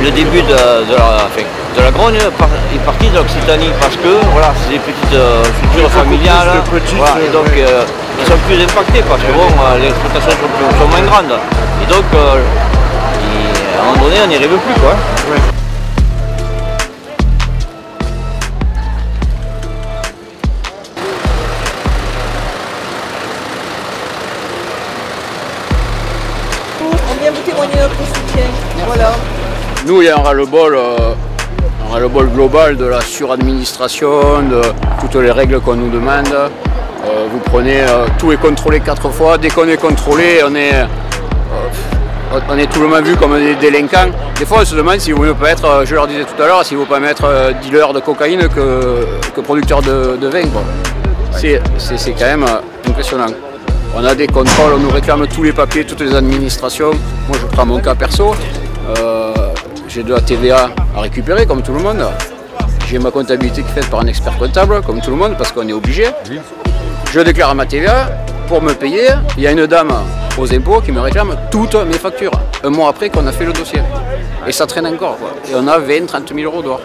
le début de la Grogne est parti de l'Occitanie parce que voilà, c'est des petites structures familiales. Voilà, et donc ils sont plus impactés parce que bon, les exploitations sont moins grandes. Et donc à un moment donné on n'y arrive plus quoi. Ouais. On vient vous témoigner notre soutien. Voilà. Nous, il y a un ras-le-bol global de la suradministration, de toutes les règles qu'on nous demande. Vous prenez, tout est contrôlé 4 fois. Dès qu'on est contrôlé, on est tout le monde vu comme des délinquants. Des fois, on se demande si vous ne pouvez être, je leur disais tout à l'heure, s'il ne vaut pas mettre dealer de cocaïne que producteur de vin. C'est quand même impressionnant. On a des contrôles, on nous réclame tous les papiers, toutes les administrations. Moi, je prends mon cas perso. J'ai de la TVA à récupérer, comme tout le monde. J'ai ma comptabilité qui est faite par un expert comptable, comme tout le monde, parce qu'on est obligé. Je déclare ma TVA. Pour me payer, il y a une dame aux impôts qui me réclame toutes mes factures. Un mois après qu'on a fait le dossier. Et ça traîne encore, quoi. Et on a 20-30 000 euros dehors.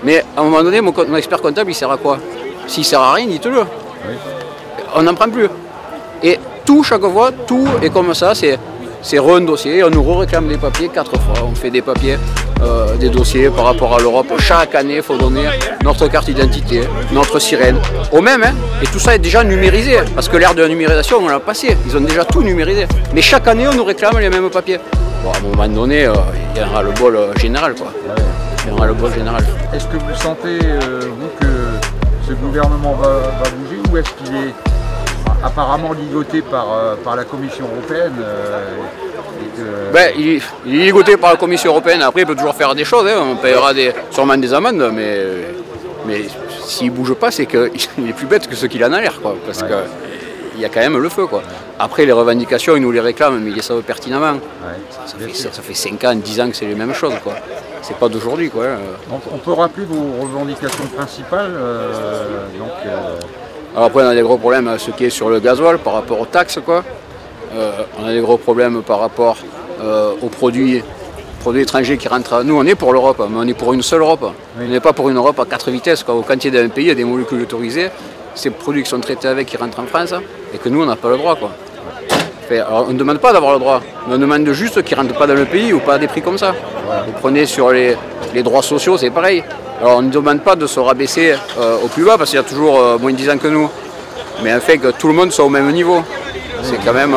Mais à un moment donné, mon expert comptable, il sert à quoi? S'il sert à rien, dites-le. On n'en prend plus. Et tout, chaque fois, tout est comme ça, c'est un dossier, on nous réclame des papiers 4 fois. On fait des papiers, des dossiers par rapport à l'Europe. Chaque année, il faut donner notre carte d'identité, notre sirène, au même. Hein. Et tout ça est déjà numérisé, parce que l'ère de la numérisation, on l'a passé. Ils ont déjà tout numérisé. Mais chaque année, on nous réclame les mêmes papiers. Bon, à un moment donné, il y a un ras-le-bol général, quoi. Il y a un ras-le-bol général. Est-ce que vous sentez, vous, que ce gouvernement va bouger, ou est-ce qu'il est apparemment ligoté par la Commission européenne il est ligoté par la Commission européenne. Après, il peut toujours faire des choses. Hein. On paiera sûrement des amendes, mais s'il ne bouge pas, c'est qu'il est plus bête que ce qu'il en a l'air. Parce qu'il y a quand même le feu. Quoi. Après, les revendications, ils nous les réclament, mais ils les savent pertinemment. Ouais, ça fait 5 ans, 10 ans que c'est les mêmes choses. C'est pas d'aujourd'hui. On peut rappeler vos revendications principales. Alors après, on a des gros problèmes à ce qui est sur le gasoil par rapport aux taxes. On a des gros problèmes par rapport aux produits étrangers qui rentrent. Nous, on est pour l'Europe, mais on est pour une seule Europe. On n'est pas pour une Europe à 4 vitesses. Quand il y a d'un pays, il y a des molécules autorisées. Ces produits qui sont traités avec, qui rentrent en France, et que nous, on n'a pas le droit. Alors, on ne demande pas d'avoir le droit, mais on demande juste qu'ils ne rentrent pas dans le pays ou pas à des prix comme ça. Vous prenez sur les droits sociaux, c'est pareil. Alors on ne demande pas de se rabaisser au plus bas parce qu'il y a toujours moins de 10 ans que nous. Mais en fait que tout le monde soit au même niveau. C'est quand même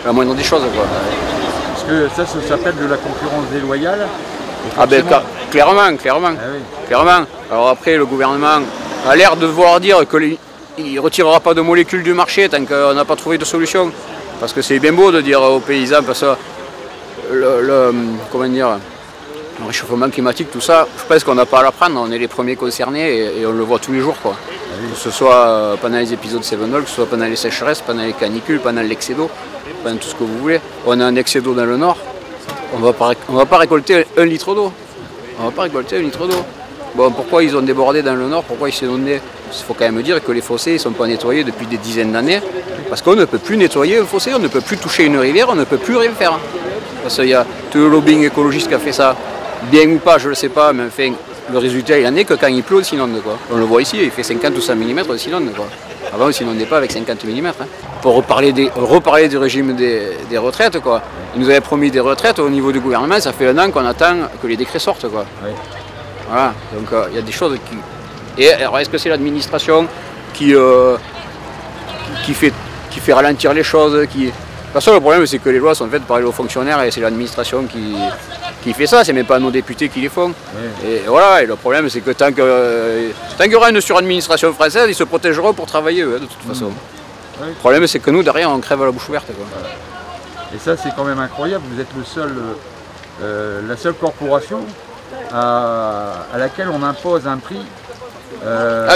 la moindre des choses. Parce que ça s'appelle de la concurrence déloyale. Ah ben clairement. Alors après le gouvernement a l'air de vouloir dire qu'il ne retirera pas de molécules du marché tant qu'on n'a pas trouvé de solution. Parce que c'est bien beau de dire aux paysans, parce que le réchauffement climatique, tout ça, je pense qu'on n'a pas à l'apprendre, on est les premiers concernés et on le voit tous les jours. Que ce soit pendant les épisodes Sevenol, que ce soit pendant les sécheresses, pendant les canicules, pendant l'excès d'eau, pendant tout ce que vous voulez. On a un excès d'eau dans le nord, on ne va pas récolter 1 litre d'eau. Bon, pourquoi ils ont débordé dans le nord? Pourquoi ils s'est inondé? Il faut quand même dire que les fossés ne sont pas nettoyés depuis des dizaines d'années. Parce qu'on ne peut plus nettoyer un fossé, on ne peut plus toucher une rivière, on ne peut plus rien faire. Parce qu'il y a tout le lobbying écologiste qui a fait ça. Bien ou pas, je ne le sais pas, mais enfin, le résultat, il en est que quand il pleut, on s'inonde. On le voit ici, il fait 50 ou 100 mm, on s'inonde. Avant, on ne s'inondait pas avec 50 mm. Hein. Pour reparler du régime des retraites, ils nous avaient promis des retraites au niveau du gouvernement, ça fait 1 an qu'on attend que les décrets sortent. Voilà, donc il y a des choses qui... Et alors, est-ce que c'est l'administration qui fait ralentir les choses Parce que le problème, c'est que les lois sont faites par les hauts fonctionnaires et c'est l'administration qui fait ça, c'est même pas nos députés qui les font. Et voilà, et le problème, c'est que tant qu'il y aura une suradministration française, ils se protégeront pour travailler eux, de toute façon. Le problème, c'est que nous, derrière, on crève la bouche ouverte. Et ça, c'est quand même incroyable, vous êtes la seule corporation à laquelle on impose un prix.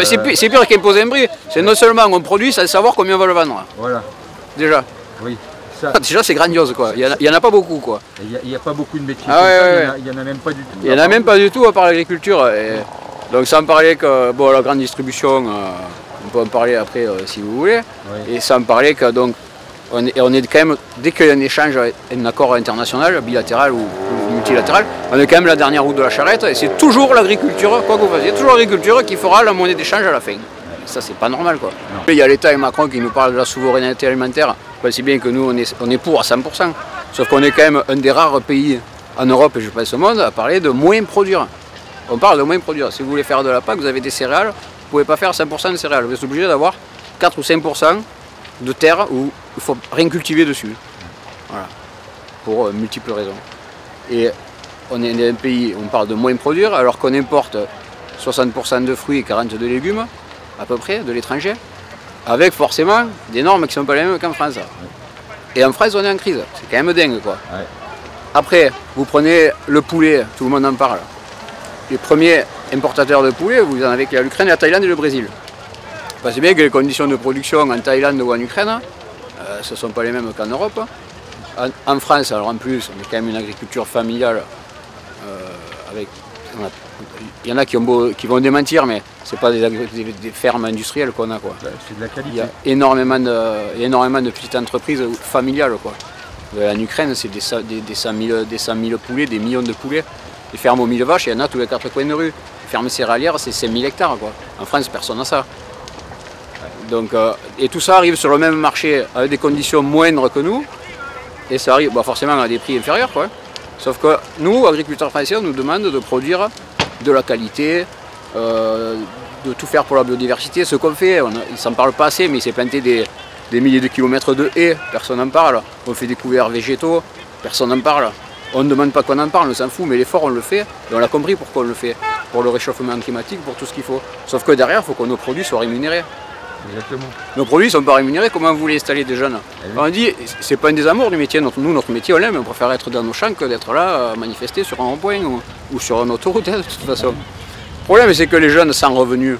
C'est pire qu'imposer un prix, c'est non seulement on produit sans savoir combien on va le vendre. Voilà. Déjà. Oui. Déjà c'est grandiose Il y en a pas beaucoup Il n'y a pas beaucoup de métiers il n'y en a même pas du tout. Il n'y en a même pas du tout à part l'agriculture. Donc sans parler que la grande distribution, on peut en parler après si vous voulez. Et sans parler que donc on est quand même, dès qu'il y a un échange, un accord international, bilatéral ou multilatéral, on est quand même la dernière roue de la charrette et c'est toujours l'agriculture, quoi que vous fassiez, toujours l'agriculture qui fera la monnaie d'échange à la fin. Ça, c'est pas normal, quoi. Il y a l'État et Macron qui nous parlent de la souveraineté alimentaire. C'est bien que nous, on est pour à 100%. Sauf qu'on est quand même un des rares pays en Europe, et je pense au monde, à parler de moins produire. On parle de moins produire. Si vous voulez faire de la PAC, vous avez des céréales, vous ne pouvez pas faire 100% de céréales. Vous êtes obligé d'avoir 4 ou 5% de terre où il ne faut rien cultiver dessus. Voilà. Pour multiples raisons. Et on est un pays où on parle de moins produire, alors qu'on importe 60% de fruits et 40% de légumes, à peu près, de l'étranger, avec forcément des normes qui ne sont pas les mêmes qu'en France. Et en France, on est en crise. C'est quand même dingue, quoi. Ouais. Après, vous prenez le poulet, tout le monde en parle. Les premiers importateurs de poulet, vous en avez l'Ukraine, la Thaïlande et le Brésil. C'est bien que les conditions de production en Thaïlande ou en Ukraine, ce ne sont pas les mêmes qu'en Europe. En France, alors en plus, on a quand même une agriculture familiale avec... Il y en a qui vont démentir, mais ce n'est pas des fermes industrielles qu'on a, quoi. C'est de la qualité. Il y a énormément de petites entreprises familiales, quoi. En Ukraine, c'est des 100 000 poulets, des millions de poulets. Les fermes aux 1000 vaches, il y en a tous les 4 coins de rue. Les fermes céréalières, c'est 5000 hectares, quoi. En France, personne n'a ça. Donc, et tout ça arrive sur le même marché avec des conditions moindres que nous. Et ça arrive forcément à des prix inférieurs, quoi. Sauf que nous, agriculteurs français, on nous demande de produire de la qualité, de tout faire pour la biodiversité. Ce qu'on fait, il ne s'en parle pas assez, mais il s'est planté des milliers de kilomètres de haies, personne n'en parle. On fait des couverts végétaux, personne n'en parle. On ne demande pas qu'on en parle, on s'en fout, mais l'effort on le fait, et on l'a compris pourquoi on le fait. Pour le réchauffement climatique, pour tout ce qu'il faut. Sauf que derrière, il faut que nos produits soient rémunérés. Exactement. Nos produits ne sont pas rémunérés, comment vous voulez installer des jeunes? On dit, c'est pas un désamour du métier, nous notre métier on l'aime, on préfère être dans nos champs que d'être là à manifester sur un rond-point ou sur une autoroute, de toute façon. Le problème c'est que les jeunes sans revenus,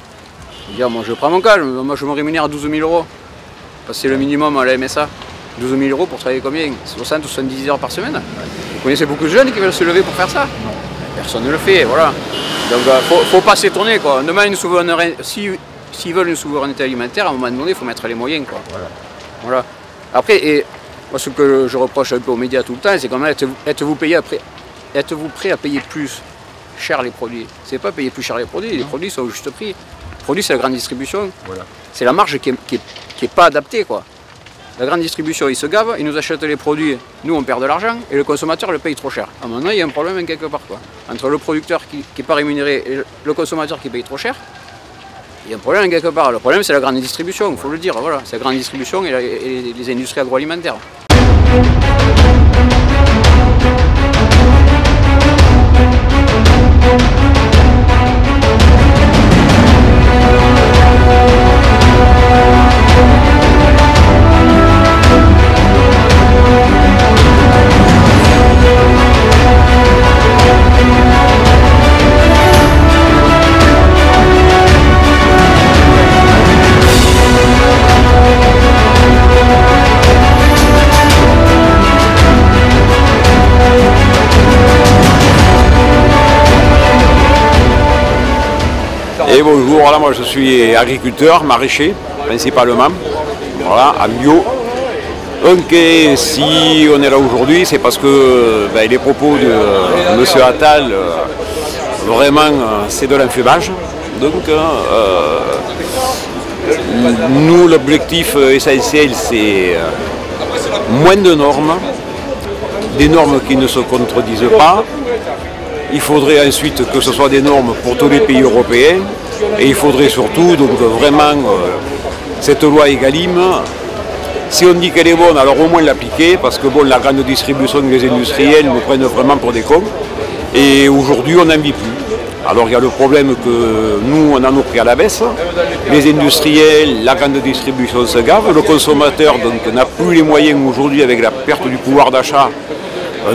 moi je prends mon cas, moi je me rémunère à 12 000 €, parce que c'est le minimum à la MSA. 12 000 € pour travailler combien? 60 ou 70 heures par semaine. Vous connaissez beaucoup de jeunes qui veulent se lever pour faire ça? Personne ne le fait, voilà. Donc faut pas s'étonner, quoi. On demande une souveraineté. S'ils veulent une souveraineté alimentaire, à un moment donné, il faut mettre les moyens, quoi. Voilà. Après, moi, ce que je reproche un peu aux médias tout le temps, c'est quand même êtes-vous prêt à payer plus cher les produits? C'est pas payer plus cher les produits sont au juste prix. Les produits, c'est la grande distribution. Voilà. C'est la marge qui est pas adaptée, quoi. La grande distribution, ils se gavent, ils nous achètent les produits, nous on perd de l'argent, et le consommateur le paye trop cher. À un moment donné, il y a un problème quelque part, quoi. Entre le producteur qui n'est pas rémunéré et le consommateur qui paye trop cher, il y a un problème quelque part. Le problème, c'est la grande distribution, il faut le dire, voilà. C'est la grande distribution et les industries agroalimentaires. Et bonjour, voilà, moi je suis agriculteur, maraîcher principalement, voilà, en bio. Donc si on est là aujourd'hui, c'est parce que les propos de M. Attal, vraiment c'est de l'enfumage. Donc nous l'objectif essentiel c'est moins de normes, des normes qui ne se contredisent pas. Il faudrait ensuite que ce soit des normes pour tous les pays européens et il faudrait surtout donc vraiment cette loi Egalim, si on dit qu'elle est bonne, alors au moins l'appliquer parce que bon, la grande distribution et les industriels nous prennent vraiment pour des cons et aujourd'hui on n'en vit plus. Alors il y a le problème que nous on a nos prix à la baisse, les industriels, la grande distribution se gave, le consommateur donc n'a plus les moyens aujourd'hui avec la perte du pouvoir d'achat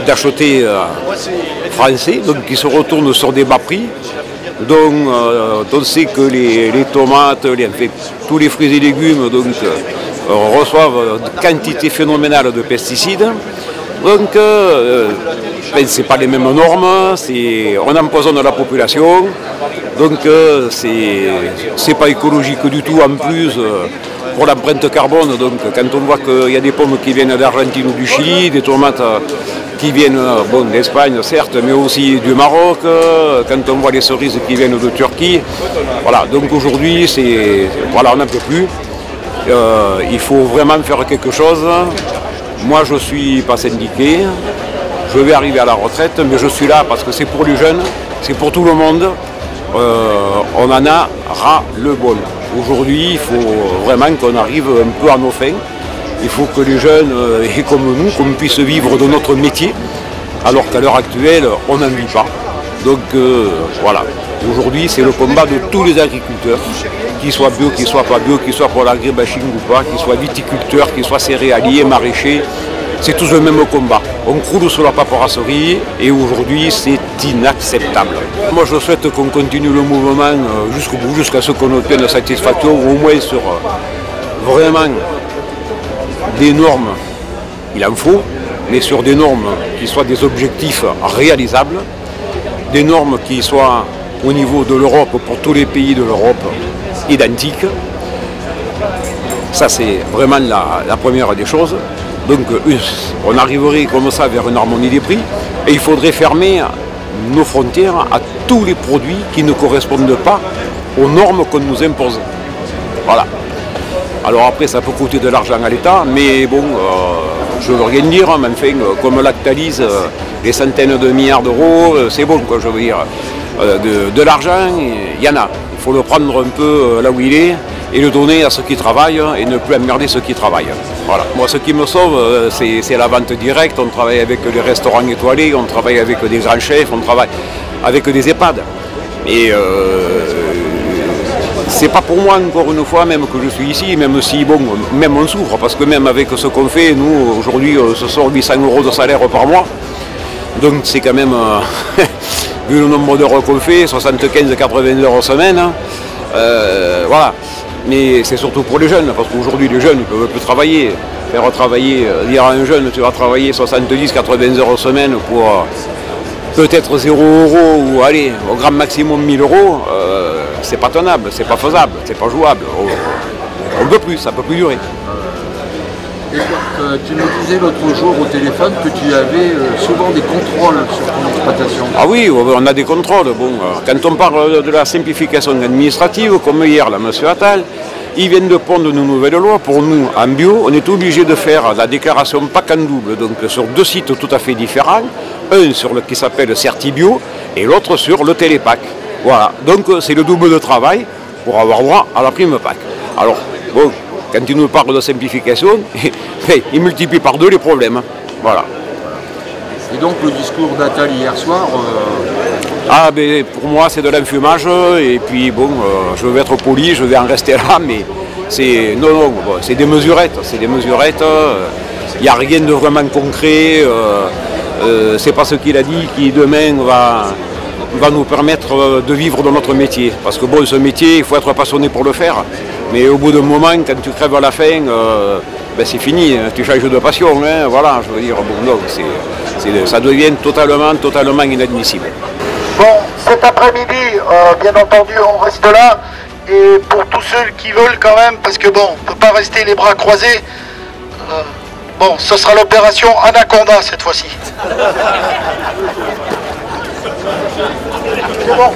d'acheter français, donc qui se retournent sur des bas prix. Donc on sait que les tomates, tous les fruits et légumes donc, reçoivent une quantité phénoménale de pesticides. Donc c'est pas les mêmes normes, on empoisonne la population, donc c'est pas écologique du tout en plus. pour l'empreinte carbone. Donc quand on voit qu'il y a des pommes qui viennent d'Argentine ou du Chili, des tomates qui viennent d'Espagne certes, mais aussi du Maroc, quand on voit les cerises qui viennent de Turquie, voilà, donc aujourd'hui voilà, on n'en peut plus. Il faut vraiment faire quelque chose. Moi je ne suis pas syndiqué, je vais arriver à la retraite, mais je suis là parce que c'est pour les jeunes, c'est pour tout le monde. On en a ras le bol. Aujourd'hui, il faut vraiment qu'on arrive un peu à nos fins. Il faut que les jeunes, et comme nous, qu'on puisse vivre de notre métier, alors qu'à l'heure actuelle, on n'en vit pas. Donc voilà, aujourd'hui c'est le combat de tous les agriculteurs, qu'ils soient bio, qu'ils soient pas bio, qu'ils soient pour l'agribashing ou pas, qu'ils soient viticulteurs, qu'ils soient céréaliers, maraîchers. C'est tous le même combat. On croule sur la paperasserie et aujourd'hui c'est inacceptable. Moi je souhaite qu'on continue le mouvement jusqu'au bout, jusqu'à ce qu'on obtienne satisfaction, au moins sur vraiment des normes, il en faut, mais sur des normes qui soient des objectifs réalisables, des normes qui soient au niveau de l'Europe, pour tous les pays de l'Europe, identiques. Ça c'est vraiment la première des choses. Donc on arriverait comme ça vers une harmonie des prix et il faudrait fermer nos frontières à tous les produits qui ne correspondent pas aux normes qu'on nous impose. Voilà. Alors après ça peut coûter de l'argent à l'État, mais bon, je ne veux rien dire, mais enfin, comme Lactalis, des centaines de milliards d'euros, c'est bon quoi, je veux dire. De l'argent, il y en a. Il faut le prendre un peu là où il est et le donner à ceux qui travaillent et ne plus emmerder ceux qui travaillent. Voilà. Moi, ce qui me sauve, c'est la vente directe. On travaille avec les restaurants étoilés, on travaille avec des grands chefs, on travaille avec des EHPAD. Et c'est pas pour moi, encore une fois, même que je suis ici, même si, bon, même on souffre, parce que même avec ce qu'on fait, nous, aujourd'hui, ce sont 800 € de salaire par mois. Donc c'est quand même, vu le nombre d'heures qu'on fait, 75-80 heures semaine, hein, voilà. Mais c'est surtout pour les jeunes, parce qu'aujourd'hui les jeunes ne peuvent plus travailler. Faire travailler, dire à un jeune tu vas travailler 70-80 heures semaine pour peut-être 0 € ou allez, au grand maximum 1000 €, c'est pas tenable, c'est pas faisable, c'est pas jouable. On ne peut plus, ça ne peut plus durer. Et tu me disais l'autre jour au téléphone que tu avais souvent des contrôles sur ton exploitation. Ah oui, on a des contrôles. Bon, quand on parle de la simplification administrative, comme hier, là, M. Attal, ils viennent de pondre une nouvelle loi. Pour nous, en bio, on est obligé de faire la déclaration PAC en double, donc sur 2 sites tout à fait différents. Un sur le qui s'appelle Certibio et l'autre sur le Télépac. Voilà, donc c'est le double de travail pour avoir droit à la prime PAC. Alors, bon, quand il nous parle de simplification, il multiplie par 2 les problèmes. Voilà. Et donc le discours d'Attal hier soir Ah ben pour moi c'est de l'enfumage et puis bon, je vais être poli, je vais en rester là, mais c'est non, c'est des mesurettes, il n'y a rien de vraiment concret, c'est pas ce qu'il a dit qui demain va nous permettre de vivre dans notre métier. Parce que bon, ce métier, il faut être passionné pour le faire. Mais au bout d'un moment, quand tu crèves à la fin, ben c'est fini, tu changes de passion. Hein, voilà, je veux dire, bon, non, ça devient totalement inadmissible. Bon, cet après-midi, bien entendu, on reste là. Et pour tous ceux qui veulent quand même, parce que bon, on ne peut pas rester les bras croisés, bon, ce sera l'opération Anaconda cette fois-ci. C'est bon.